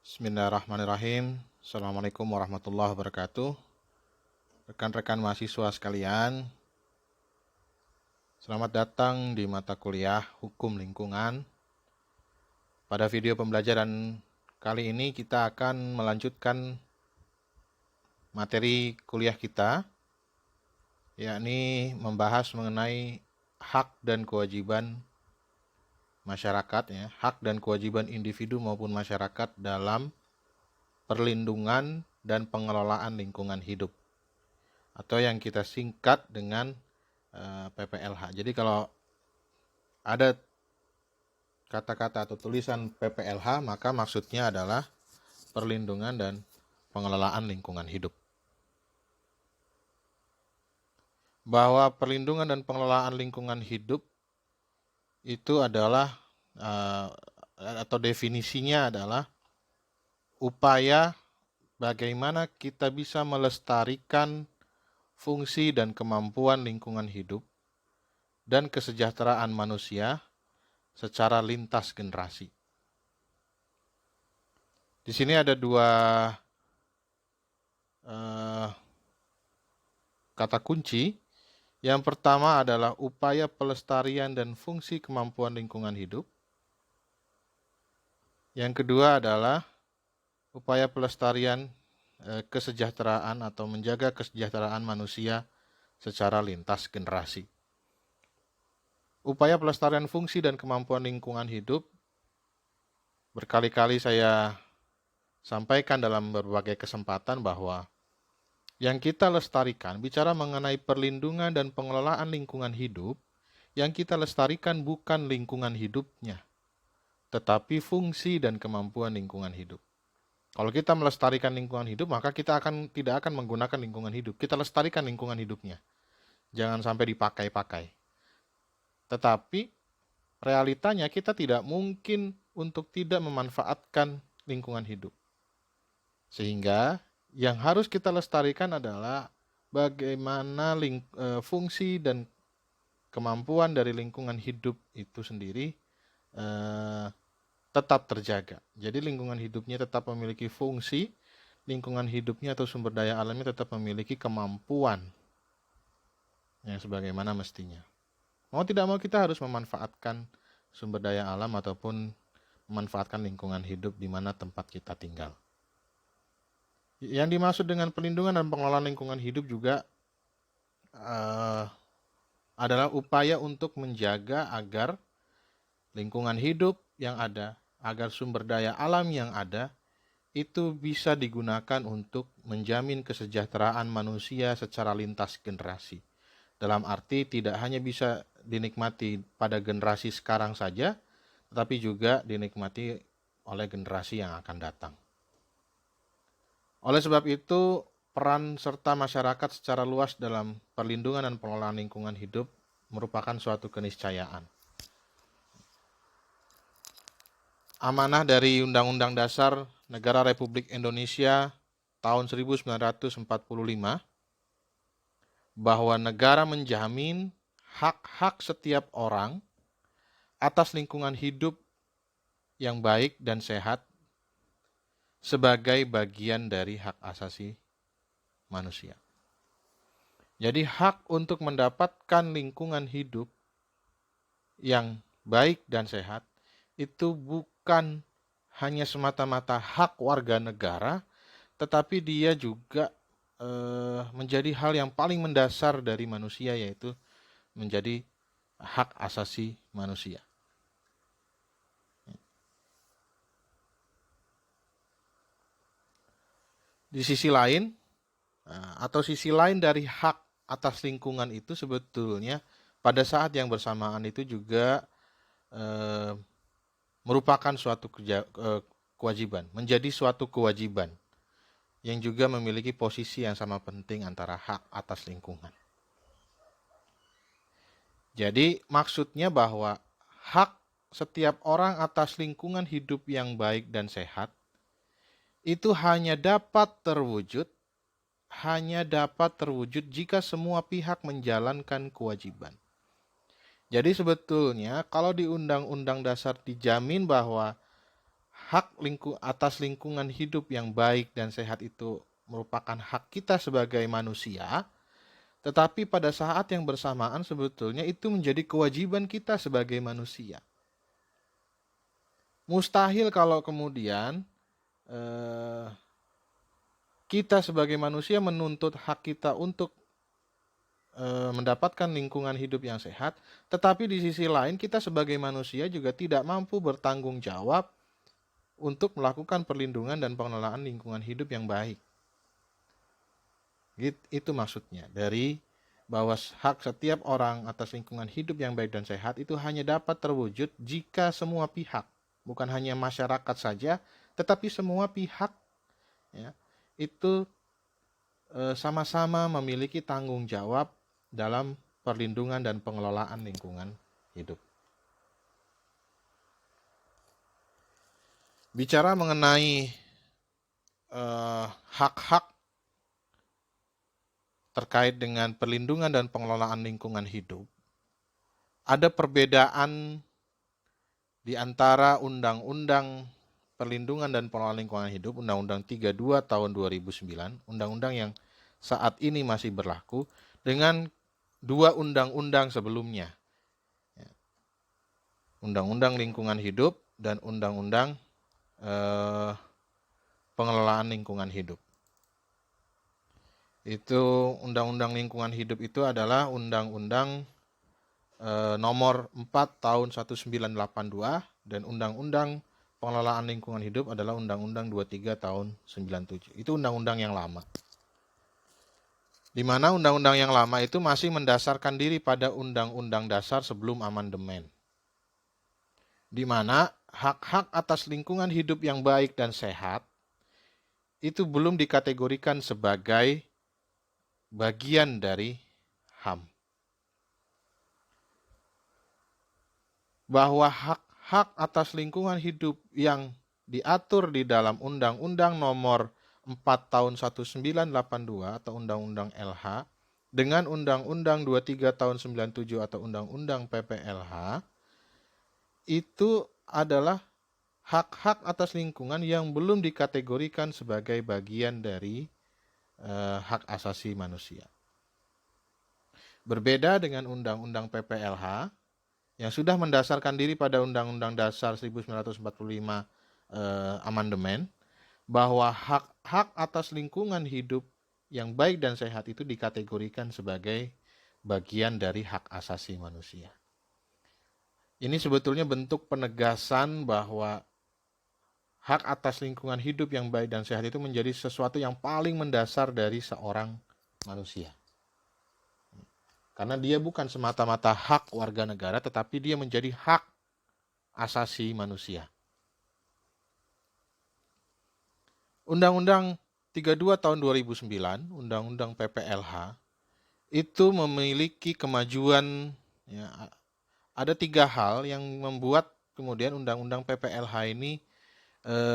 Bismillahirrahmanirrahim. Assalamualaikum warahmatullahi wabarakatuh. Rekan-rekan mahasiswa sekalian, selamat datang di mata kuliah Hukum Lingkungan. Pada video pembelajaran kali ini kita akan melanjutkan materi kuliah kita, yakni membahas mengenai hak dan kewajiban masyarakat, hak dan kewajiban individu maupun masyarakat dalam perlindungan dan pengelolaan lingkungan hidup, atau yang kita singkat dengan PPLH. Jadi kalau ada kata-kata atau tulisan PPLH, maka maksudnya adalah perlindungan dan pengelolaan lingkungan hidup. Bahwa perlindungan dan pengelolaan lingkungan hidup itu adalah atau definisinya adalah upaya bagaimana kita bisa melestarikan fungsi dan kemampuan lingkungan hidup dan kesejahteraan manusia secara lintas generasi. Di sini ada dua kata kunci. Yang pertama adalah upaya pelestarian dan fungsi kemampuan lingkungan hidup. Yang kedua adalah upaya pelestarian kesejahteraan atau menjaga kesejahteraan manusia secara lintas generasi. Upaya pelestarian fungsi dan kemampuan lingkungan hidup berkali-kali saya sampaikan dalam berbagai kesempatan bahwa yang kita lestarikan, bicara mengenai perlindungan dan pengelolaan lingkungan hidup, yang kita lestarikan bukan lingkungan hidupnya, tetapi fungsi dan kemampuan lingkungan hidup. Kalau kita melestarikan lingkungan hidup, maka kita tidak akan menggunakan lingkungan hidup. Kita lestarikan lingkungan hidupnya. Jangan sampai dipakai-pakai. Tetapi realitanya kita tidak mungkin untuk tidak memanfaatkan lingkungan hidup. Sehingga yang harus kita lestarikan adalah bagaimana fungsi dan kemampuan dari lingkungan hidup itu sendiri tetap terjaga. Jadi lingkungan hidupnya tetap memiliki fungsi, lingkungan hidupnya atau sumber daya alamnya tetap memiliki kemampuan yang sebagaimana mestinya. Mau tidak mau kita harus memanfaatkan sumber daya alam ataupun memanfaatkan lingkungan hidup di mana tempat kita tinggal. Yang dimaksud dengan perlindungan dan pengelolaan lingkungan hidup juga adalah upaya untuk menjaga agar lingkungan hidup yang ada, agar sumber daya alam yang ada, itu bisa digunakan untuk menjamin kesejahteraan manusia secara lintas generasi. Dalam arti tidak hanya bisa dinikmati pada generasi sekarang saja, tetapi juga dinikmati oleh generasi yang akan datang. Oleh sebab itu, peran serta masyarakat secara luas dalam perlindungan dan pengelolaan lingkungan hidup merupakan suatu keniscayaan. Amanah dari Undang-Undang Dasar Negara Republik Indonesia tahun 1945 bahwa negara menjamin hak-hak setiap orang atas lingkungan hidup yang baik dan sehat sebagai bagian dari hak asasi manusia. Jadi hak untuk mendapatkan lingkungan hidup yang baik dan sehat itu bukan hanya semata-mata hak warga negara, tetapi dia juga menjadi hal yang paling mendasar dari manusia, yaitu menjadi hak asasi manusia. Di sisi lain, atau sisi lain dari hak atas lingkungan itu sebetulnya pada saat yang bersamaan itu juga merupakan suatu kewajiban, menjadi suatu kewajiban yang juga memiliki posisi yang sama penting antara hak atas lingkungan. Jadi maksudnya bahwa hak setiap orang atas lingkungan hidup yang baik dan sehat itu hanya dapat terwujud jika semua pihak menjalankan kewajiban. Jadi sebetulnya kalau di Undang-Undang Dasar dijamin bahwa atas lingkungan hidup yang baik dan sehat itu merupakan hak kita sebagai manusia, tetapi pada saat yang bersamaan sebetulnya itu menjadi kewajiban kita sebagai manusia. Mustahil kalau kemudian kita sebagai manusia menuntut hak kita untuk mendapatkan lingkungan hidup yang sehat, tetapi di sisi lain kita sebagai manusia juga tidak mampu bertanggung jawab untuk melakukan perlindungan dan pengelolaan lingkungan hidup yang baik. Itu maksudnya dari bahwa hak setiap orang atas lingkungan hidup yang baik dan sehat itu hanya dapat terwujud jika semua pihak, bukan hanya masyarakat saja, tetapi semua pihak ya, itu sama-sama memiliki tanggung jawab dalam perlindungan dan pengelolaan lingkungan hidup. Bicara mengenai hak-hak terkait dengan perlindungan dan pengelolaan lingkungan hidup, ada perbedaan di antara Undang-Undang Perlindungan dan Pengelolaan Lingkungan Hidup, Undang-Undang 32 tahun 2009, undang-undang yang saat ini masih berlaku, dengan dua undang-undang sebelumnya. Undang-Undang Lingkungan Hidup dan Undang-Undang Pengelolaan Lingkungan Hidup. Itu Undang-Undang Lingkungan Hidup itu adalah Undang-Undang nomor 4 tahun 1982 dan Undang-Undang Pengelolaan Lingkungan Hidup adalah Undang-Undang 23 tahun 97. Itu undang-undang yang lama. Di mana undang-undang yang lama itu masih mendasarkan diri pada undang-undang dasar sebelum amandemen. Di mana hak-hak atas lingkungan hidup yang baik dan sehat itu belum dikategorikan sebagai bagian dari HAM. Bahwa hak-hak atas lingkungan hidup yang diatur di dalam Undang-Undang nomor 4 tahun 1982 atau Undang-Undang LH dengan Undang-Undang 23 tahun 97 atau Undang-Undang PPLH itu adalah hak-hak atas lingkungan yang belum dikategorikan sebagai bagian dari hak asasi manusia. Berbeda dengan Undang-Undang PPLH yang sudah mendasarkan diri pada Undang-Undang Dasar 1945 amandemen, bahwa hak-hak atas lingkungan hidup yang baik dan sehat itu dikategorikan sebagai bagian dari hak asasi manusia. Ini sebetulnya bentuk penegasan bahwa hak atas lingkungan hidup yang baik dan sehat itu menjadi sesuatu yang paling mendasar dari seorang manusia. Karena dia bukan semata-mata hak warga negara, tetapi dia menjadi hak asasi manusia. Undang-Undang 32 tahun 2009, Undang-Undang PPLH, itu memiliki kemajuan, ya, ada 3 hal yang membuat kemudian Undang-Undang PPLH ini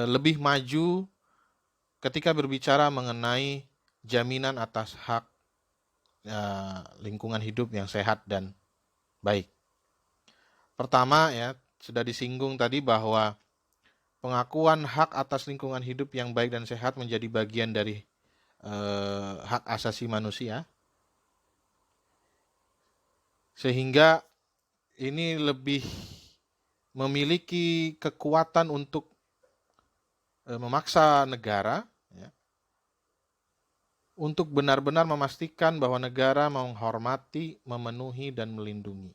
lebih maju ketika berbicara mengenai jaminan atas hak lingkungan hidup yang sehat dan baik. Pertama, ya, sudah disinggung tadi bahwa pengakuan hak atas lingkungan hidup yang baik dan sehat menjadi bagian dari hak asasi manusia, sehingga ini lebih memiliki kekuatan untuk memaksa negara, ya, untuk benar-benar memastikan bahwa negara menghormati, memenuhi, dan melindungi.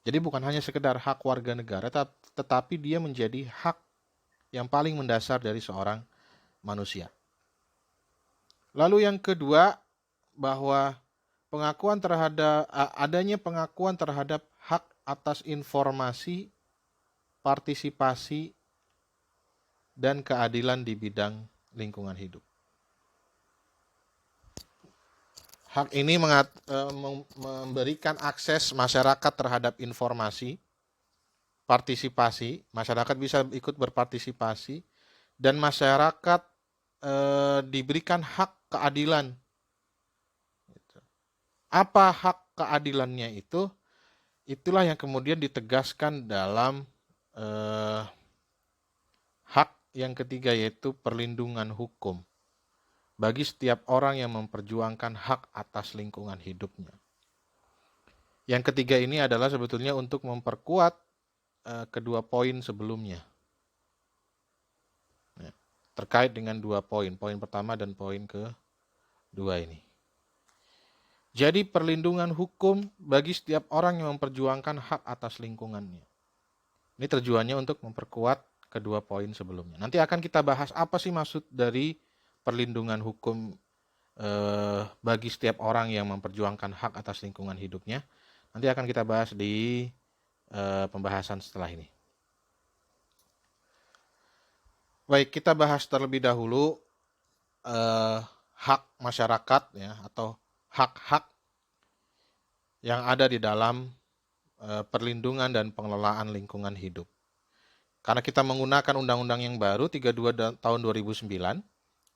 Jadi bukan hanya sekedar hak warga negara, tetapi dia menjadi hak yang paling mendasar dari seorang manusia. Lalu yang kedua, bahwa adanya pengakuan terhadap hak atas informasi, partisipasi, dan keadilan di bidang lingkungan hidup. Hak ini memberikan akses masyarakat terhadap informasi, partisipasi, masyarakat bisa ikut berpartisipasi, dan masyarakat diberikan hak keadilan. Apa hak keadilannya itu? Itulah yang kemudian ditegaskan dalam hak yang ketiga yaitu perlindungan hukum bagi setiap orang yang memperjuangkan hak atas lingkungan hidupnya. Yang ketiga ini adalah sebetulnya untuk memperkuat kedua poin sebelumnya. Terkait dengan dua poin pertama dan poin kedua ini. Jadi perlindungan hukum bagi setiap orang yang memperjuangkan hak atas lingkungannya. Ini tujuannya untuk memperkuat kedua poin sebelumnya. Nanti akan kita bahas apa sih maksud dari perlindungan hukum bagi setiap orang yang memperjuangkan hak atas lingkungan hidupnya. Nanti akan kita bahas di pembahasan setelah ini. Baik, kita bahas terlebih dahulu hak masyarakat ya, atau hak-hak yang ada di dalam perlindungan dan pengelolaan lingkungan hidup. Karena kita menggunakan undang-undang yang baru 32 tahun 2009,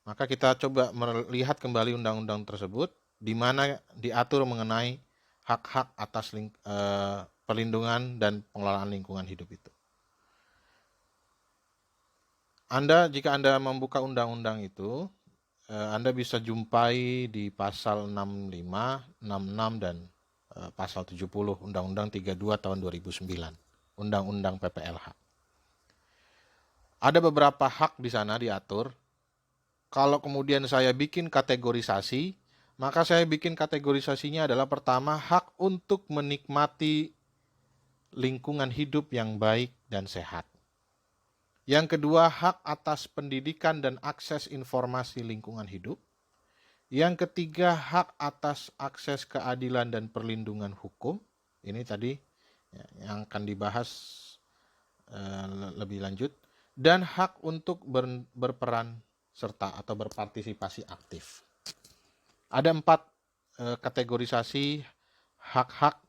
maka kita coba melihat kembali undang-undang tersebut di mana diatur mengenai hak-hak atas perlindungan dan pengelolaan lingkungan hidup itu. Jika Anda membuka undang-undang itu, Anda bisa jumpai di pasal 65, 66, dan pasal 70 Undang-Undang 32 tahun 2009, Undang-Undang PPLH. Ada beberapa hak di sana diatur. Kalau kemudian saya bikin kategorisasi, maka saya bikin kategorisasinya adalah pertama, hak untuk menikmati lingkungan hidup yang baik dan sehat. Yang kedua, hak atas pendidikan dan akses informasi lingkungan hidup. Yang ketiga, hak atas akses keadilan dan perlindungan hukum. Ini tadi yang akan dibahas lebih lanjut. Dan hak untuk berperan serta atau berpartisipasi aktif. Ada 4 kategorisasi hak-hak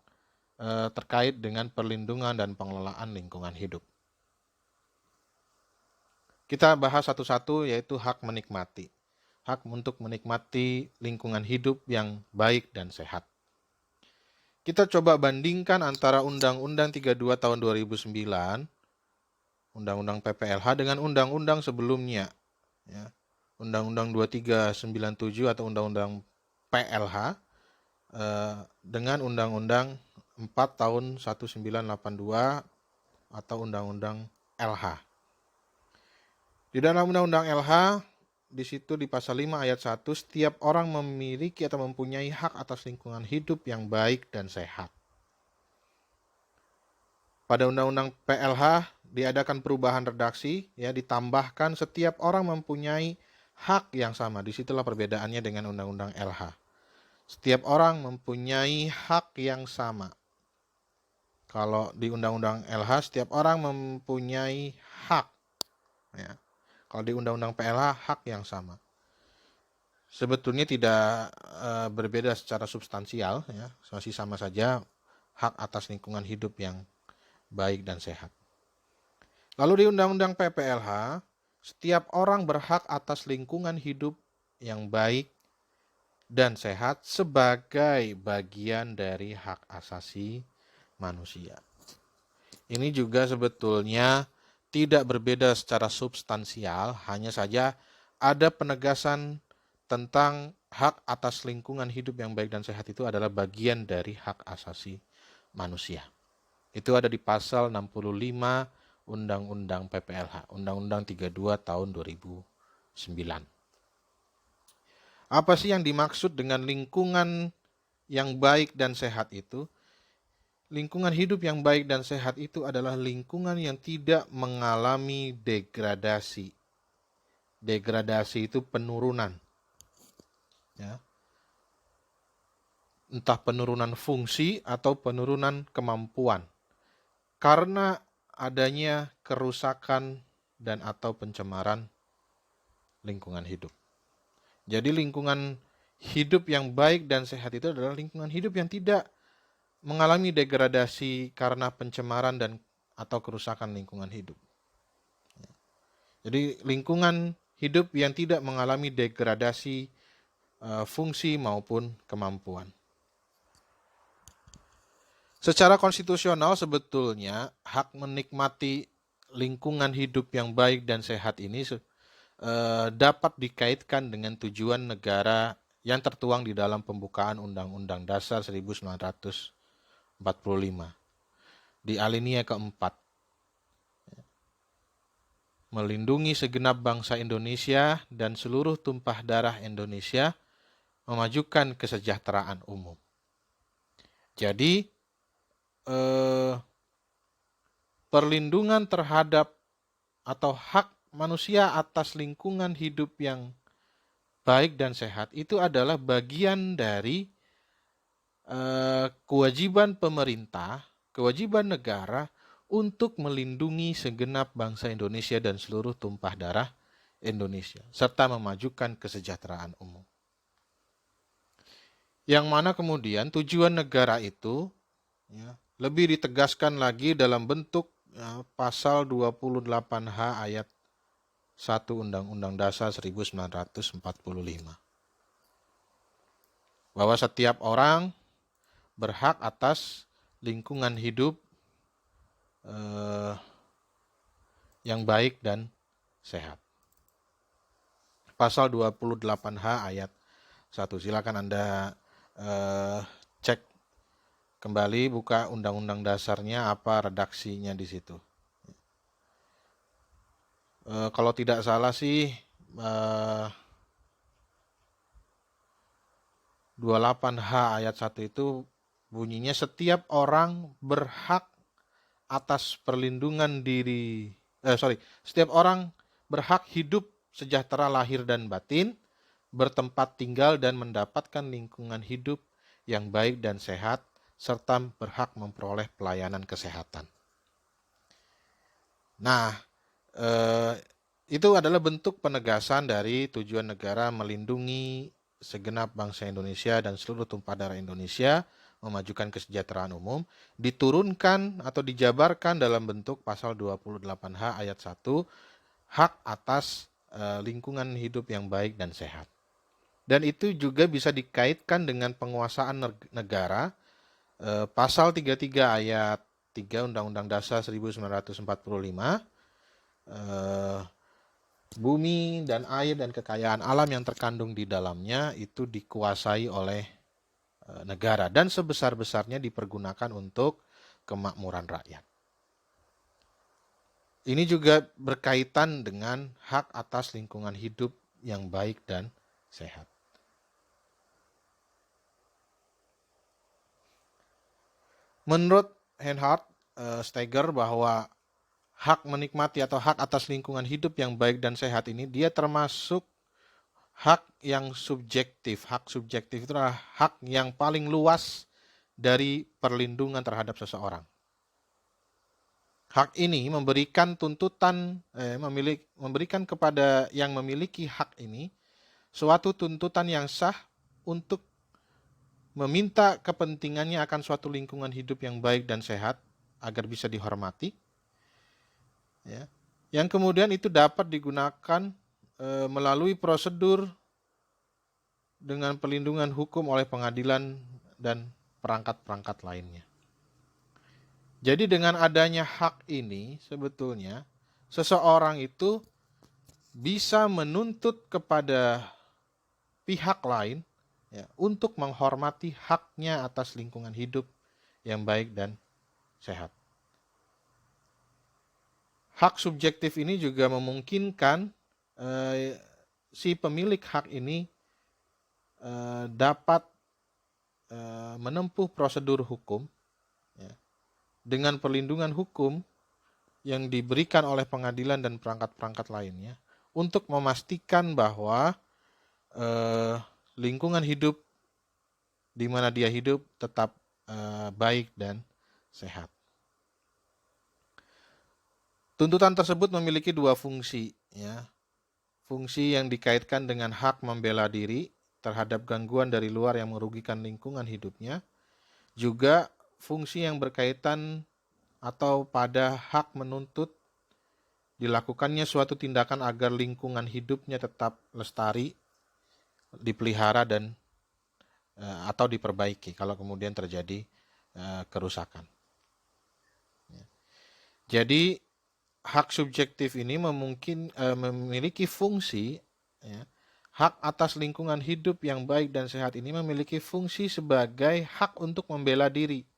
terkait dengan perlindungan dan pengelolaan lingkungan hidup. Kita bahas satu-satu, yaitu hak menikmati. Hak untuk menikmati lingkungan hidup yang baik dan sehat. Kita coba bandingkan antara Undang-Undang 32 tahun 2009, Undang-Undang PPLH dengan undang-undang sebelumnya. Ya. Undang-Undang 2397 atau Undang-Undang PLH dengan Undang-Undang 4 tahun 1982 atau Undang-Undang LH. Di dalam Undang-Undang LH, di situ di pasal 5 ayat 1, setiap orang memiliki atau mempunyai hak atas lingkungan hidup yang baik dan sehat. Pada Undang-Undang PLH diadakan perubahan redaksi, ya, ditambahkan setiap orang mempunyai hak yang sama. Disitulah perbedaannya dengan Undang-Undang LH. Setiap orang mempunyai hak yang sama. Kalau di Undang-Undang LH, setiap orang mempunyai hak. Ya. Kalau di Undang-Undang PLH, hak yang sama. Sebetulnya tidak berbeda secara substansial, ya, masih sama saja hak atas lingkungan hidup yang baik dan sehat. Lalu di Undang-Undang PPLH, setiap orang berhak atas lingkungan hidup yang baik dan sehat sebagai bagian dari hak asasi manusia. Ini juga sebetulnya tidak berbeda secara substansial, hanya saja ada penegasan tentang hak atas lingkungan hidup yang baik dan sehat itu adalah bagian dari hak asasi manusia. Itu ada di pasal 65 Undang-Undang PPLH, Undang-Undang 32 tahun 2009. Apa sih yang dimaksud dengan lingkungan yang baik dan sehat itu? Lingkungan hidup yang baik dan sehat itu adalah lingkungan yang tidak mengalami degradasi. Degradasi itu penurunan. Ya. Entah penurunan fungsi atau penurunan kemampuan. Karena adanya kerusakan dan atau pencemaran lingkungan hidup. Jadi lingkungan hidup yang baik dan sehat itu adalah lingkungan hidup yang tidak mengalami degradasi karena pencemaran dan atau kerusakan lingkungan hidup. Jadi lingkungan hidup yang tidak mengalami degradasi fungsi maupun kemampuan. Secara konstitusional sebetulnya hak menikmati lingkungan hidup yang baik dan sehat ini dapat dikaitkan dengan tujuan negara yang tertuang di dalam pembukaan Undang-Undang Dasar 1945 di alinea keempat. Melindungi segenap bangsa Indonesia dan seluruh tumpah darah Indonesia, memajukan kesejahteraan umum. Jadi, perlindungan terhadap atau hak manusia atas lingkungan hidup yang baik dan sehat itu adalah bagian dari kewajiban pemerintah, kewajiban negara untuk melindungi segenap bangsa Indonesia dan seluruh tumpah darah Indonesia, serta memajukan kesejahteraan umum. Yang mana kemudian tujuan negara itu lebih ditegaskan lagi dalam bentuk pasal 28H ayat 1 Undang-Undang Dasar 1945. Bahwa setiap orang berhak atas lingkungan hidup yang baik dan sehat. Pasal 28H ayat 1. Silakan Anda cek kembali, buka undang-undang dasarnya, apa redaksinya di situ. Kalau tidak salah sih 28H ayat 1 itu bunyinya setiap orang berhak atas perlindungan diri, setiap orang berhak hidup sejahtera lahir dan batin, bertempat tinggal dan mendapatkan lingkungan hidup yang baik dan sehat, serta berhak memperoleh pelayanan kesehatan. Nah, itu adalah bentuk penegasan dari tujuan negara melindungi segenap bangsa Indonesia dan seluruh tumpah darah Indonesia, memajukan kesejahteraan umum, diturunkan atau dijabarkan dalam bentuk pasal 28H ayat 1, hak atas lingkungan hidup yang baik dan sehat. Dan itu juga bisa dikaitkan dengan penguasaan negara, pasal 33 ayat 3 Undang-Undang Dasar 1945, bumi dan air dan kekayaan alam yang terkandung di dalamnya itu dikuasai oleh negara dan sebesar-besarnya dipergunakan untuk kemakmuran rakyat. Ini juga berkaitan dengan hak atas lingkungan hidup yang baik dan sehat. Menurut Reinhard Steger bahwa hak menikmati atau hak atas lingkungan hidup yang baik dan sehat ini dia termasuk hak yang subjektif. Hak subjektif itu adalah hak yang paling luas dari perlindungan terhadap seseorang. Hak ini memberikan tuntutan, memberikan kepada yang memiliki hak ini suatu tuntutan yang sah untuk meminta kepentingannya akan suatu lingkungan hidup yang baik dan sehat agar bisa dihormati. Ya. Yang kemudian itu dapat digunakan melalui prosedur dengan perlindungan hukum oleh pengadilan dan perangkat-perangkat lainnya. Jadi dengan adanya hak ini sebetulnya seseorang itu bisa menuntut kepada pihak lain untuk menghormati haknya atas lingkungan hidup yang baik dan sehat. Hak subjektif ini juga memungkinkan si pemilik hak ini dapat menempuh prosedur hukum dengan perlindungan hukum yang diberikan oleh pengadilan dan perangkat-perangkat lainnya untuk memastikan bahwa lingkungan hidup di mana dia hidup tetap baik dan sehat. Tuntutan tersebut memiliki dua fungsi, fungsi yang dikaitkan dengan hak membela diri terhadap gangguan dari luar yang merugikan lingkungan hidupnya, juga fungsi yang berkaitan atau pada hak menuntut dilakukannya suatu tindakan agar lingkungan hidupnya tetap lestari, dipelihara dan atau diperbaiki kalau kemudian terjadi kerusakan. Jadi hak subjektif ini memiliki fungsi, ya, hak atas lingkungan hidup yang baik dan sehat ini memiliki fungsi sebagai hak untuk membela diri.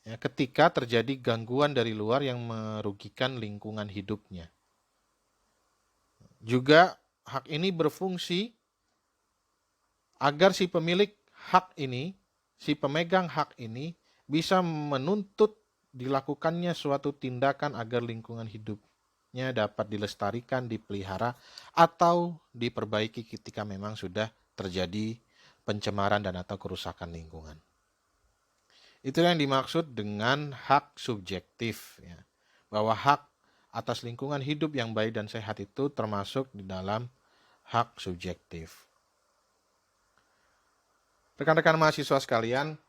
Ya, ketika terjadi gangguan dari luar yang merugikan lingkungan hidupnya. Juga hak ini berfungsi agar si pemilik hak ini, si pemegang hak ini bisa menuntut dilakukannya suatu tindakan agar lingkungan hidupnya dapat dilestarikan, dipelihara, atau diperbaiki ketika memang sudah terjadi pencemaran dan atau kerusakan lingkungan. Itulah yang dimaksud dengan hak subjektif, ya. Bahwa hak atas lingkungan hidup yang baik dan sehat itu termasuk di dalam hak subjektif. Rekan-rekan mahasiswa sekalian,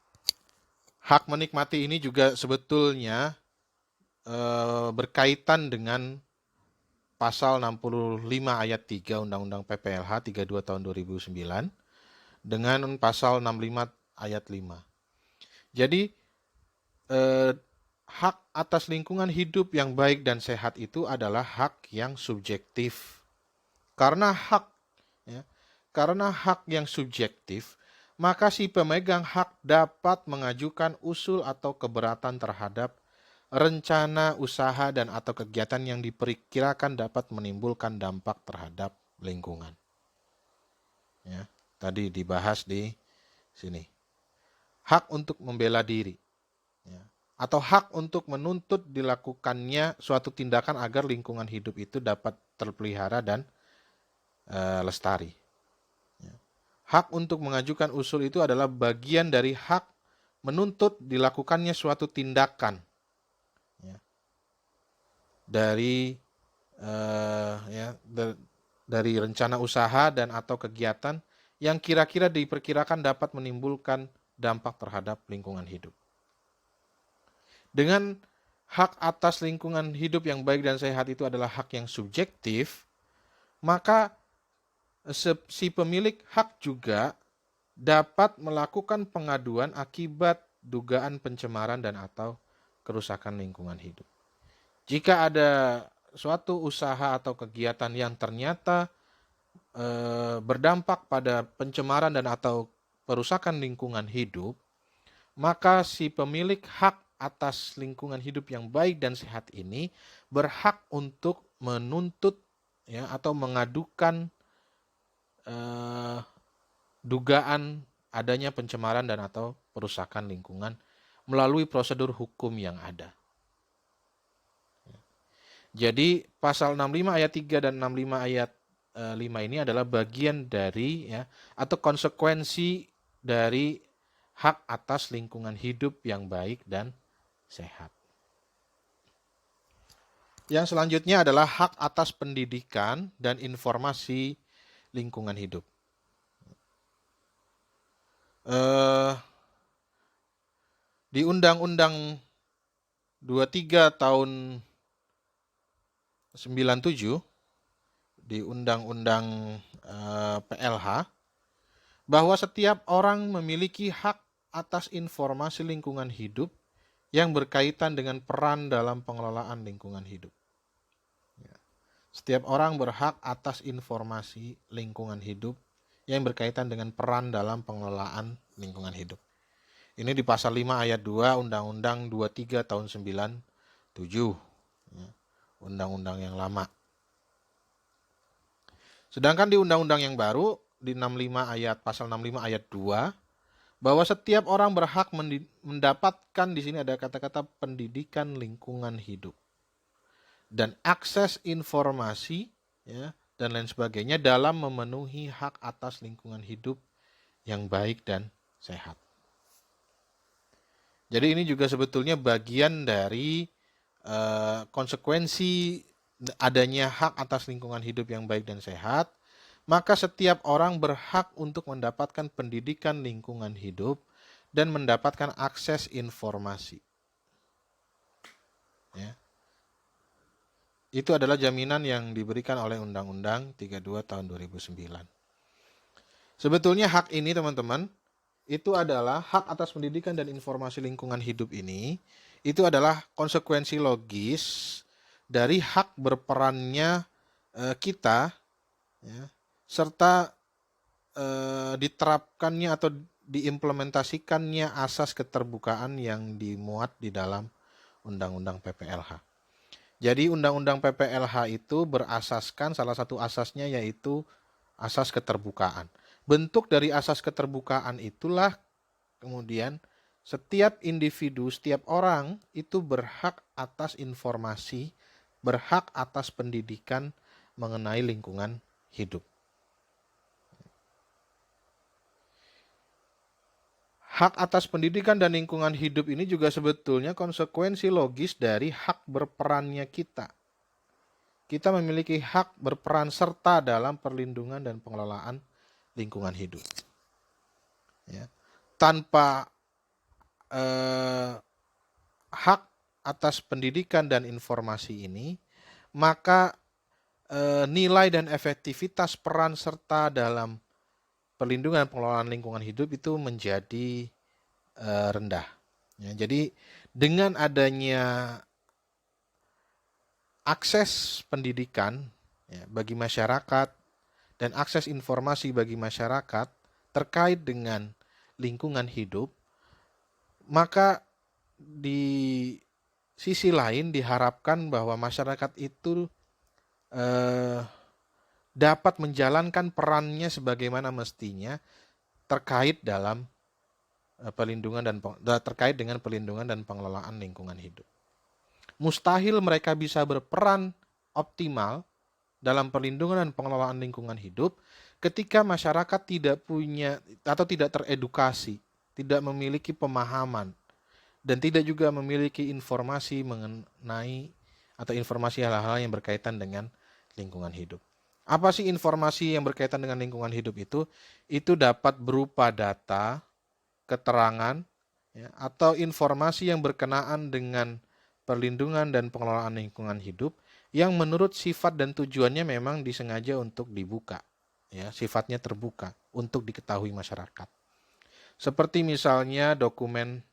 hak menikmati ini juga sebetulnya berkaitan dengan pasal 65 ayat 3 Undang-Undang PPLH 32 tahun 2009 dengan pasal 65 ayat 5. Jadi hak atas lingkungan hidup yang baik dan sehat itu adalah hak yang subjektif. Karena hak yang subjektif, maka si pemegang hak dapat mengajukan usul atau keberatan terhadap rencana usaha dan atau kegiatan yang diperkirakan dapat menimbulkan dampak terhadap lingkungan. Ya, tadi dibahas di sini. Hak untuk membela diri, ya, atau hak untuk menuntut dilakukannya suatu tindakan agar lingkungan hidup itu dapat terpelihara dan lestari. Ya. Hak untuk mengajukan usul itu adalah bagian dari hak menuntut dilakukannya suatu tindakan, ya, dari dari rencana usaha dan atau kegiatan yang kira-kira diperkirakan dapat menimbulkan dampak terhadap lingkungan hidup. Dengan hak atas lingkungan hidup yang baik dan sehat itu adalah hak yang subjektif, maka si pemilik hak juga dapat melakukan pengaduan akibat dugaan pencemaran dan atau kerusakan lingkungan hidup. Jika ada suatu usaha atau kegiatan yang ternyata berdampak pada pencemaran dan atau perusakan lingkungan hidup, maka si pemilik hak atas lingkungan hidup yang baik dan sehat ini berhak untuk menuntut, ya, atau mengadukan dugaan adanya pencemaran dan atau perusakan lingkungan melalui prosedur hukum yang ada. Jadi pasal 65 ayat 3 dan 65 ayat 5 ini adalah bagian dari, ya, atau konsekuensi dari hak atas lingkungan hidup yang baik dan sehat. Yang selanjutnya adalah hak atas pendidikan dan informasi lingkungan hidup. Di Undang-Undang 23 tahun 97, di Undang-Undang PLH, bahwa setiap orang memiliki hak atas informasi lingkungan hidup yang berkaitan dengan peran dalam pengelolaan lingkungan hidup. Setiap orang berhak atas informasi lingkungan hidup yang berkaitan dengan peran dalam pengelolaan lingkungan hidup. Ini di pasal 5 ayat 2 Undang-Undang 23 tahun 97. Undang-undang yang lama. Sedangkan di undang-undang yang baru di pasal 65 ayat 2, bahwa setiap orang berhak mendapatkan, di sini ada kata-kata pendidikan lingkungan hidup dan akses informasi, ya, dan lain sebagainya dalam memenuhi hak atas lingkungan hidup yang baik dan sehat. Jadi ini juga sebetulnya bagian dari konsekuensi adanya hak atas lingkungan hidup yang baik dan sehat. Maka setiap orang berhak untuk mendapatkan pendidikan lingkungan hidup dan mendapatkan akses informasi. Ya. Itu adalah jaminan yang diberikan oleh Undang-Undang 32 tahun 2009. Sebetulnya hak ini, teman-teman, itu adalah hak atas pendidikan dan informasi lingkungan hidup ini, itu adalah konsekuensi logis dari hak berperannya kita, ya, serta diterapkannya atau diimplementasikannya asas keterbukaan yang dimuat di dalam Undang-Undang PPLH. Jadi Undang-Undang PPLH itu berasaskan, salah satu asasnya yaitu asas keterbukaan. Bentuk dari asas keterbukaan itulah kemudian setiap individu, setiap orang itu berhak atas informasi, berhak atas pendidikan mengenai lingkungan hidup. Hak atas pendidikan dan lingkungan hidup ini juga sebetulnya konsekuensi logis dari hak berperannya kita. Kita memiliki hak berperan serta dalam perlindungan dan pengelolaan lingkungan hidup. Ya. Tanpa hak atas pendidikan dan informasi ini, maka nilai dan efektivitas peran serta dalam perlindungan dan pengelolaan lingkungan hidup itu menjadi rendah. Ya, jadi dengan adanya akses pendidikan ya, bagi masyarakat dan akses informasi bagi masyarakat terkait dengan lingkungan hidup, maka di sisi lain diharapkan bahwa masyarakat itu dapat menjalankan perannya sebagaimana mestinya terkait dalam terkait dengan pelindungan dan pengelolaan lingkungan hidup. Mustahil mereka bisa berperan optimal dalam perlindungan dan pengelolaan lingkungan hidup ketika masyarakat tidak punya atau tidak teredukasi, tidak memiliki pemahaman, dan tidak juga memiliki informasi mengenai atau informasi hal-hal yang berkaitan dengan lingkungan hidup. Apa sih informasi yang berkaitan dengan lingkungan hidup itu? Itu dapat berupa data, keterangan, ya, atau informasi yang berkenaan dengan perlindungan dan pengelolaan lingkungan hidup yang menurut sifat dan tujuannya memang disengaja untuk dibuka, ya, sifatnya terbuka untuk diketahui masyarakat. Seperti misalnya dokumen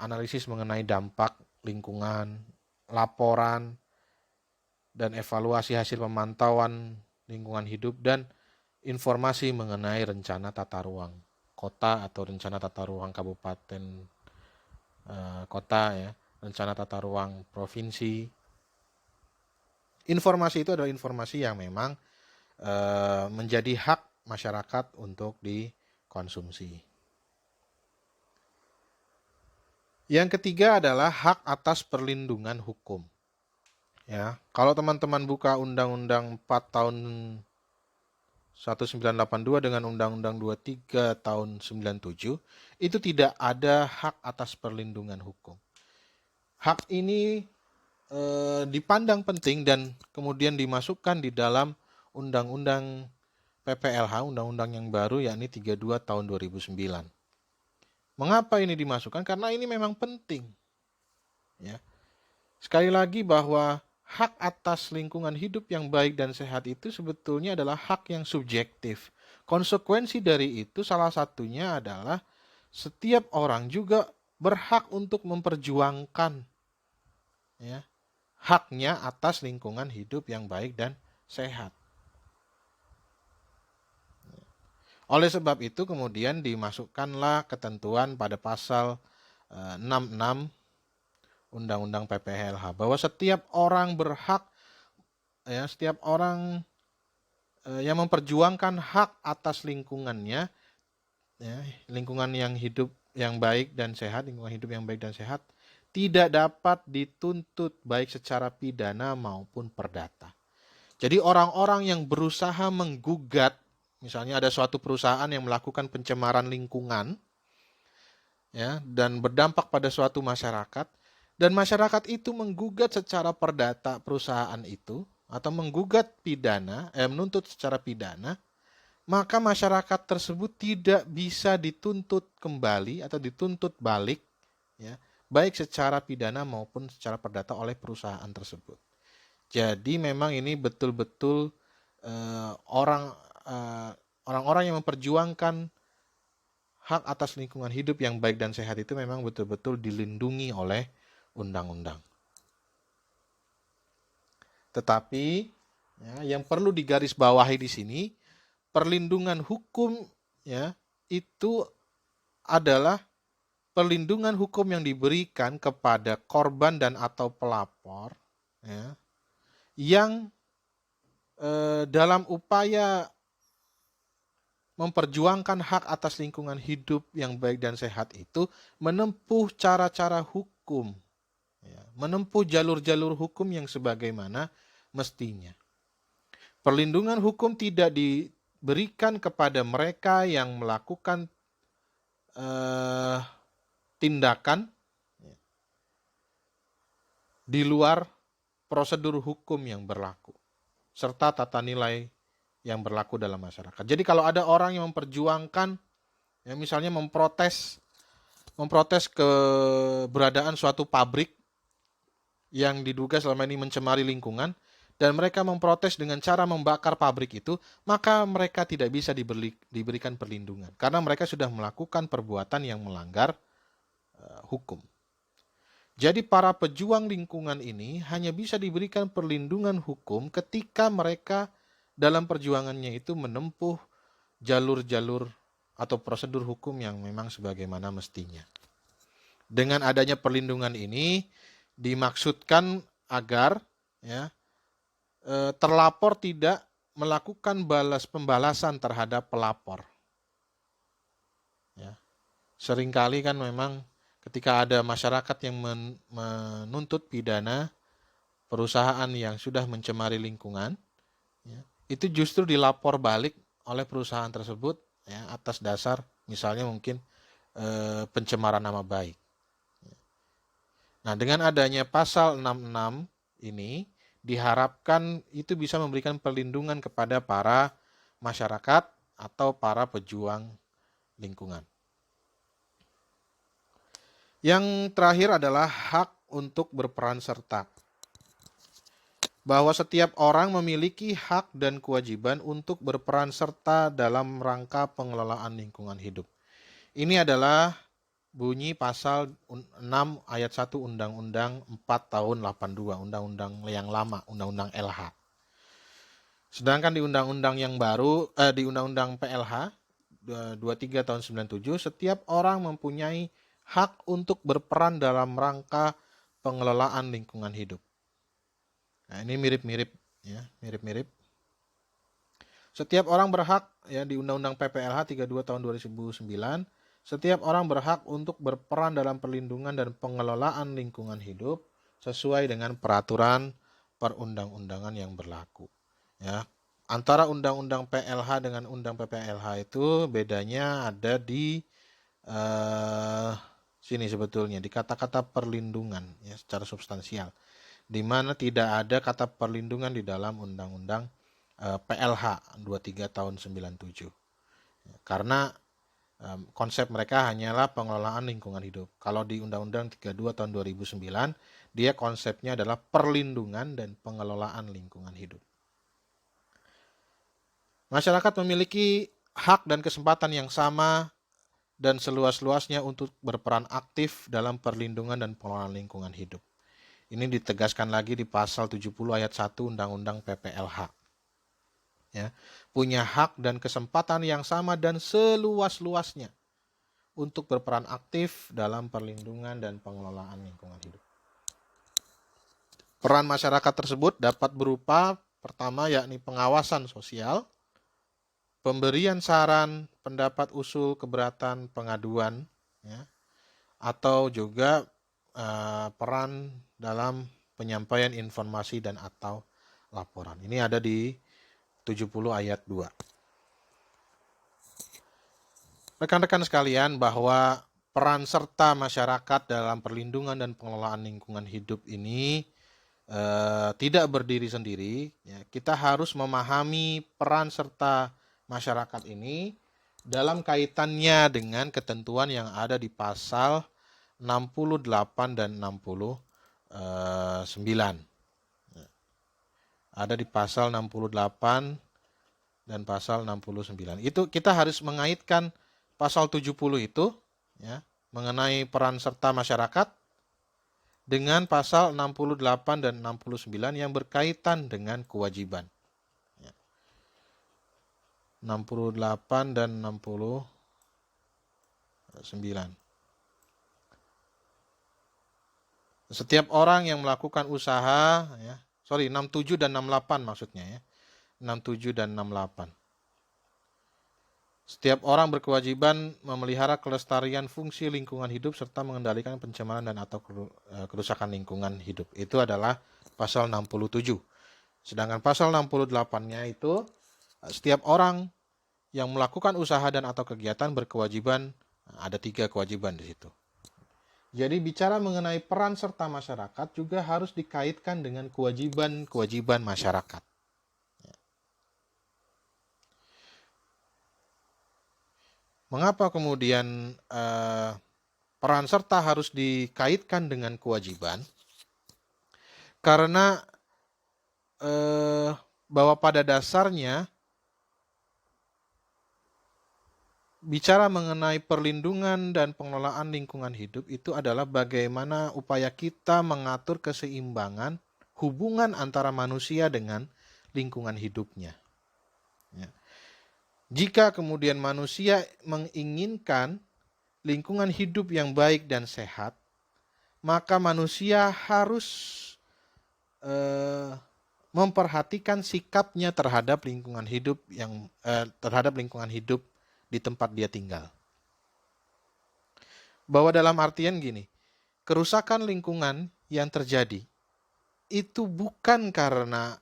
analisis mengenai dampak lingkungan, laporan, dan evaluasi hasil pemantauan lingkungan hidup, dan informasi mengenai rencana tata ruang kota atau rencana tata ruang kabupaten kota, ya, rencana tata ruang provinsi. Informasi itu adalah informasi yang memang menjadi hak masyarakat untuk dikonsumsi. Yang ketiga adalah hak atas perlindungan hukum. Ya, kalau teman-teman buka Undang-Undang 4 tahun 1982 dengan Undang-Undang 23 tahun 97, itu tidak ada hak atas perlindungan hukum. Hak ini dipandang penting dan kemudian dimasukkan di dalam Undang-Undang PPLH, Undang-Undang yang baru, yakni 32 tahun 2009. Mengapa ini dimasukkan? Karena ini memang penting. Ya. Sekali lagi bahwa hak atas lingkungan hidup yang baik dan sehat itu sebetulnya adalah hak yang subjektif. Konsekuensi dari itu salah satunya adalah setiap orang juga berhak untuk memperjuangkan, ya, haknya atas lingkungan hidup yang baik dan sehat. Oleh sebab itu kemudian dimasukkanlah ketentuan pada pasal 66 Undang-Undang PPLH bahwa setiap orang berhak, ya, setiap orang yang memperjuangkan hak atas lingkungannya, ya, lingkungan yang hidup yang baik dan sehat, lingkungan hidup yang baik dan sehat, tidak dapat dituntut baik secara pidana maupun perdata. Jadi orang-orang yang berusaha menggugat, misalnya ada suatu perusahaan yang melakukan pencemaran lingkungan, ya, dan berdampak pada suatu masyarakat, dan masyarakat itu menggugat secara perdata perusahaan itu atau menggugat pidana, menuntut secara pidana, maka masyarakat tersebut tidak bisa dituntut kembali atau dituntut balik, ya, baik secara pidana maupun secara perdata oleh perusahaan tersebut. Jadi memang ini betul-betul orang-orang yang memperjuangkan hak atas lingkungan hidup yang baik dan sehat itu memang betul-betul dilindungi oleh undang-undang. Tetapi yang perlu digarisbawahi di sini, perlindungan hukum itu adalah perlindungan hukum yang diberikan kepada korban dan atau pelapor yang dalam upaya memperjuangkan hak atas lingkungan hidup yang baik dan sehat itu menempuh cara-cara hukum, menempuh jalur-jalur hukum yang sebagaimana mestinya. Perlindungan hukum tidak diberikan kepada mereka yang melakukan tindakan di luar prosedur hukum yang berlaku, serta tata nilai yang berlaku dalam masyarakat. Jadi kalau ada orang yang memperjuangkan, misalnya memprotes keberadaan suatu pabrik yang diduga selama ini mencemari lingkungan, dan mereka memprotes dengan cara membakar pabrik itu, maka mereka tidak bisa diberikan perlindungan, karena mereka sudah melakukan perbuatan yang melanggar hukum. Jadi para pejuang lingkungan ini hanya bisa diberikan perlindungan hukum ketika mereka dalam perjuangannya itu menempuh jalur-jalur atau prosedur hukum yang memang sebagaimana mestinya. Dengan adanya perlindungan ini dimaksudkan agar terlapor tidak melakukan pembalasan terhadap pelapor. Seringkali kan memang ketika ada masyarakat yang menuntut pidana perusahaan yang sudah mencemari lingkungan, itu justru dilapor balik oleh perusahaan tersebut atas dasar misalnya mungkin pencemaran nama baik. Nah, dengan adanya pasal 66 ini diharapkan itu bisa memberikan perlindungan kepada para masyarakat atau para pejuang lingkungan. Yang terakhir adalah hak untuk berperan serta. Bahwa setiap orang memiliki hak dan kewajiban untuk berperan serta dalam rangka pengelolaan lingkungan hidup. Ini adalah bunyi pasal 6 ayat 1 Undang-Undang 4 tahun 82, Undang-Undang yang lama, Undang-Undang LH. Sedangkan di Undang-Undang yang baru, di Undang-Undang PLH 23 tahun 97, setiap orang mempunyai hak untuk berperan dalam rangka pengelolaan lingkungan hidup. Nah, ini mirip-mirip. Setiap orang berhak, di Undang-Undang PPLH 32 tahun 2009, setiap orang berhak untuk berperan dalam perlindungan dan pengelolaan lingkungan hidup sesuai dengan peraturan perundang-undangan yang berlaku. Antara Undang-Undang PLH dengan Undang PPLH itu bedanya ada di sini sebetulnya, di kata-kata perlindungan secara substansial, di mana tidak ada kata perlindungan di dalam Undang-Undang PLH 23 tahun 97. Karena konsep mereka hanyalah pengelolaan lingkungan hidup. Kalau di Undang-Undang 32 tahun 2009, dia konsepnya adalah perlindungan dan pengelolaan lingkungan hidup. Masyarakat memiliki hak dan kesempatan yang sama dan seluas-luasnya untuk berperan aktif dalam perlindungan dan pengelolaan lingkungan hidup. Ini ditegaskan lagi di pasal 70 ayat 1 Undang-Undang PPLH. Punya hak dan kesempatan yang sama dan seluas-luasnya untuk berperan aktif dalam perlindungan dan pengelolaan lingkungan hidup. Peran masyarakat tersebut dapat berupa pertama yakni pengawasan sosial, pemberian saran, pendapat, usul, keberatan, pengaduan, atau juga peran dalam penyampaian informasi dan atau laporan. Ini ada di 70 ayat 2. Rekan-rekan sekalian, bahwa peran serta masyarakat dalam perlindungan dan pengelolaan lingkungan hidup ini tidak berdiri sendiri. Kita harus memahami peran serta masyarakat ini dalam kaitannya dengan ketentuan yang ada di pasal 68 dan 69. Ada di pasal 68 dan pasal 69. Itu kita harus mengaitkan pasal 70 itu ya, mengenai peran serta masyarakat dengan pasal 68 dan 69 yang berkaitan dengan kewajiban. 68 dan 69. Setiap orang yang melakukan usaha, 67 dan 68 maksudnya ya. 67 dan 68. Setiap orang berkewajiban memelihara kelestarian fungsi lingkungan hidup serta mengendalikan pencemaran dan atau kerusakan lingkungan hidup. Itu adalah pasal 67. Sedangkan pasal 68-nya itu setiap orang yang melakukan usaha dan atau kegiatan berkewajiban, ada 3 kewajiban di situ. Jadi bicara mengenai peran serta masyarakat juga harus dikaitkan dengan kewajiban-kewajiban masyarakat. Mengapa kemudian peran serta harus dikaitkan dengan kewajiban? Karena bahwa pada dasarnya bicara mengenai perlindungan dan pengelolaan lingkungan hidup itu adalah bagaimana upaya kita mengatur keseimbangan hubungan antara manusia dengan lingkungan hidupnya. Ya. Jika kemudian manusia menginginkan lingkungan hidup yang baik dan sehat, maka manusia harus memperhatikan sikapnya terhadap lingkungan hidup di tempat dia tinggal. Bahwa dalam artian gini, kerusakan lingkungan yang terjadi itu bukan karena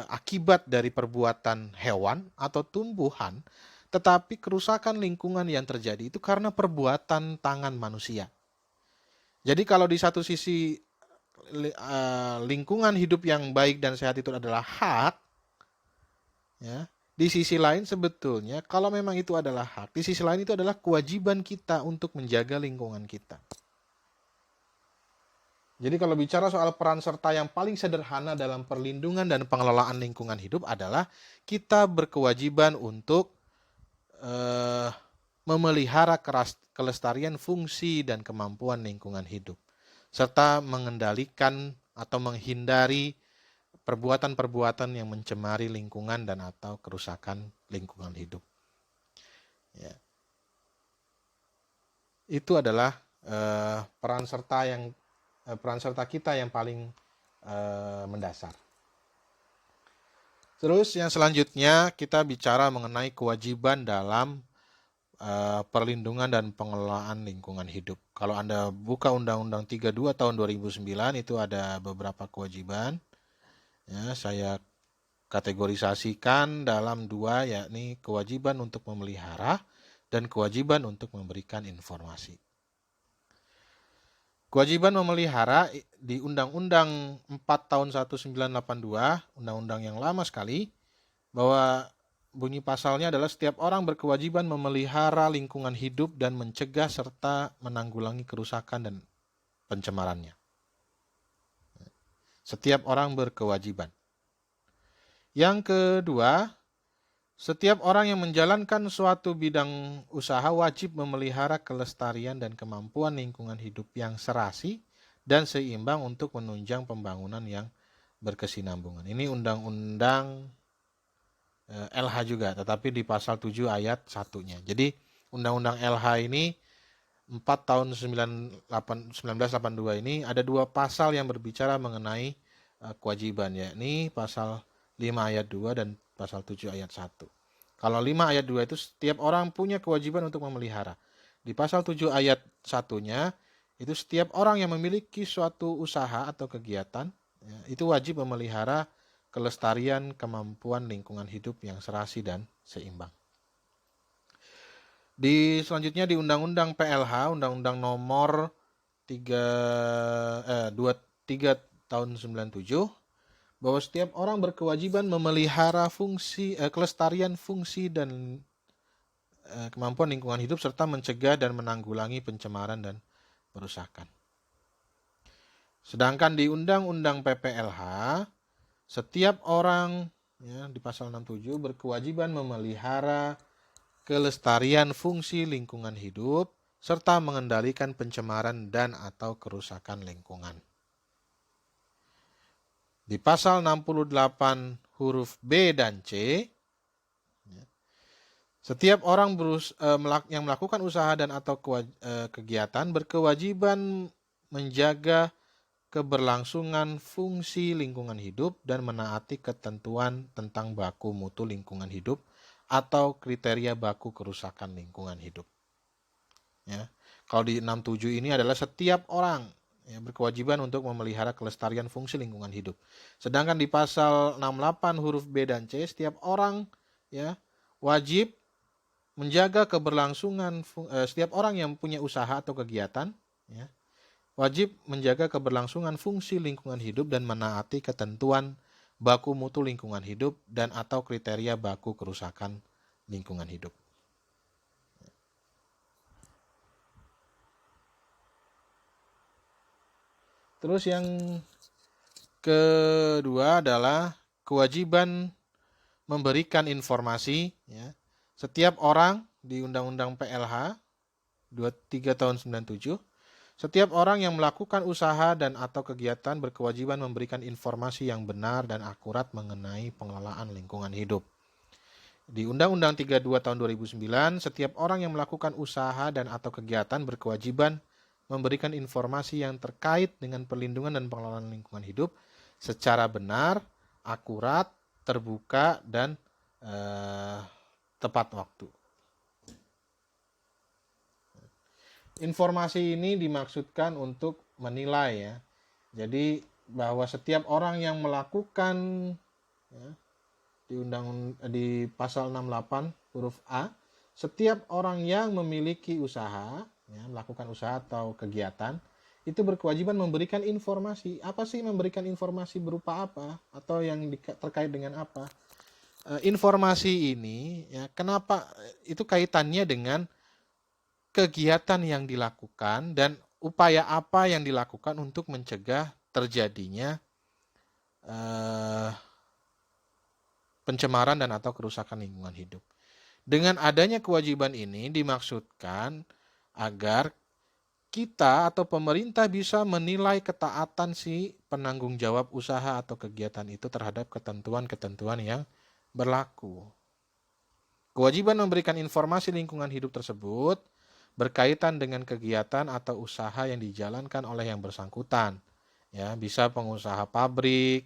akibat dari perbuatan hewan atau tumbuhan, tetapi kerusakan lingkungan yang terjadi itu karena perbuatan tangan manusia. Jadi kalau di satu sisi lingkungan hidup yang baik dan sehat itu adalah hak, ya, di sisi lain sebetulnya kalau memang itu adalah hak, di sisi lain itu adalah kewajiban kita untuk menjaga lingkungan kita. Jadi kalau bicara soal peran serta yang paling sederhana dalam perlindungan dan pengelolaan lingkungan hidup adalah kita berkewajiban untuk memelihara kelestarian fungsi dan kemampuan lingkungan hidup, serta mengendalikan atau menghindari perbuatan-perbuatan yang mencemari lingkungan dan atau kerusakan lingkungan hidup. Ya. Itu adalah peran serta kita yang paling mendasar. Terus yang selanjutnya kita bicara mengenai kewajiban dalam perlindungan dan pengelolaan lingkungan hidup. Kalau Anda buka Undang-Undang 32 tahun 2009 itu ada beberapa kewajiban. Ya, saya kategorisasikan dalam 2, yakni kewajiban untuk memelihara dan kewajiban untuk memberikan informasi. Kewajiban memelihara di Undang-Undang 4 tahun 1982, undang-undang yang lama sekali, bahwa bunyi pasalnya adalah setiap orang berkewajiban memelihara lingkungan hidup dan mencegah serta menanggulangi kerusakan dan pencemarannya. Setiap orang berkewajiban. Yang kedua, setiap orang yang menjalankan suatu bidang usaha wajib memelihara kelestarian dan kemampuan lingkungan hidup yang serasi dan seimbang untuk menunjang pembangunan yang berkesinambungan. Ini Undang-Undang LH juga, tetapi di pasal 7 ayat 1-nya. Jadi Undang-Undang LH ini 4 tahun 1982 ini ada 2 pasal yang berbicara mengenai kewajiban, yakni pasal 5 ayat 2 dan pasal 7 ayat 1. Kalau 5 ayat 2 itu setiap orang punya kewajiban untuk memelihara. Di pasal 7 ayat 1-nya itu setiap orang yang memiliki suatu usaha atau kegiatan itu wajib memelihara kelestarian kemampuan lingkungan hidup yang serasi dan seimbang. Selanjutnya di Undang-Undang PLH, Undang-Undang nomor 23 tahun 97, bahwa setiap orang berkewajiban memelihara kelestarian fungsi dan kemampuan lingkungan hidup serta mencegah dan menanggulangi pencemaran dan perusakan. Sedangkan di Undang-Undang PPLH, setiap orang di pasal 67 berkewajiban memelihara kelestarian fungsi lingkungan hidup, serta mengendalikan pencemaran dan atau kerusakan lingkungan. Di pasal 68 huruf B dan C, setiap orang yang melakukan usaha dan atau kegiatan berkewajiban menjaga keberlangsungan fungsi lingkungan hidup dan menaati ketentuan tentang baku mutu lingkungan hidup atau kriteria baku kerusakan lingkungan hidup. Ya. Kalau di 67 ini adalah setiap orang berkewajiban untuk memelihara kelestarian fungsi lingkungan hidup. Sedangkan di pasal 68 huruf B dan C, setiap orang wajib menjaga keberlangsungan, setiap orang yang punya usaha atau kegiatan wajib menjaga keberlangsungan fungsi lingkungan hidup dan menaati ketentuan baku mutu lingkungan hidup dan atau kriteria baku kerusakan lingkungan hidup. Terus yang kedua adalah kewajiban memberikan informasi. Setiap orang di Undang-Undang PLH 23 tahun 97, setiap orang yang melakukan usaha dan atau kegiatan berkewajiban memberikan informasi yang benar dan akurat mengenai pengelolaan lingkungan hidup. Di Undang-Undang 32 tahun 2009, setiap orang yang melakukan usaha dan atau kegiatan berkewajiban memberikan informasi yang terkait dengan perlindungan dan pengelolaan lingkungan hidup secara benar, akurat, terbuka, dan tepat waktu. Informasi ini dimaksudkan untuk menilai ya. Jadi bahwa setiap orang yang melakukan di pasal 68 huruf A, setiap orang yang memiliki usaha, melakukan usaha atau kegiatan, itu berkewajiban memberikan informasi. Apa sih memberikan informasi berupa apa? Atau yang terkait dengan apa? Informasi ini kenapa itu kaitannya dengan kegiatan yang dilakukan dan upaya apa yang dilakukan untuk mencegah terjadinya pencemaran dan atau kerusakan lingkungan hidup. Dengan adanya kewajiban ini dimaksudkan agar kita atau pemerintah bisa menilai ketaatan si penanggung jawab usaha atau kegiatan itu terhadap ketentuan-ketentuan yang berlaku. Kewajiban memberikan informasi lingkungan hidup tersebut berkaitan dengan kegiatan atau usaha yang dijalankan oleh yang bersangkutan. Bisa pengusaha pabrik,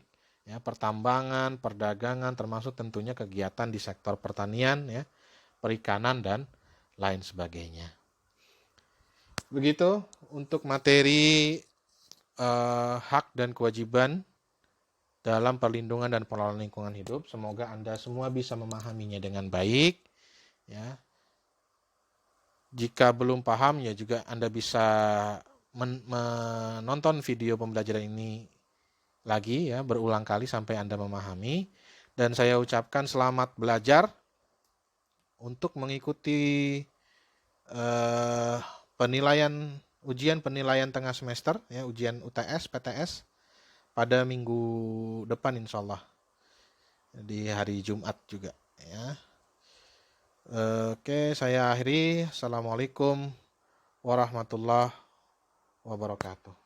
pertambangan, perdagangan, termasuk tentunya kegiatan di sektor pertanian, perikanan dan lain sebagainya. Begitu untuk materi hak dan kewajiban dalam perlindungan dan pengelolaan lingkungan hidup. Semoga Anda semua bisa memahaminya dengan baik. Jika belum paham juga Anda bisa menonton video pembelajaran ini lagi berulang kali sampai Anda memahami. Dan saya ucapkan selamat belajar untuk mengikuti ujian penilaian tengah semester, ujian UTS, PTS pada minggu depan insyaallah, di hari Jumat juga Oke, saya akhiri. Assalamualaikum warahmatullahi wabarakatuh.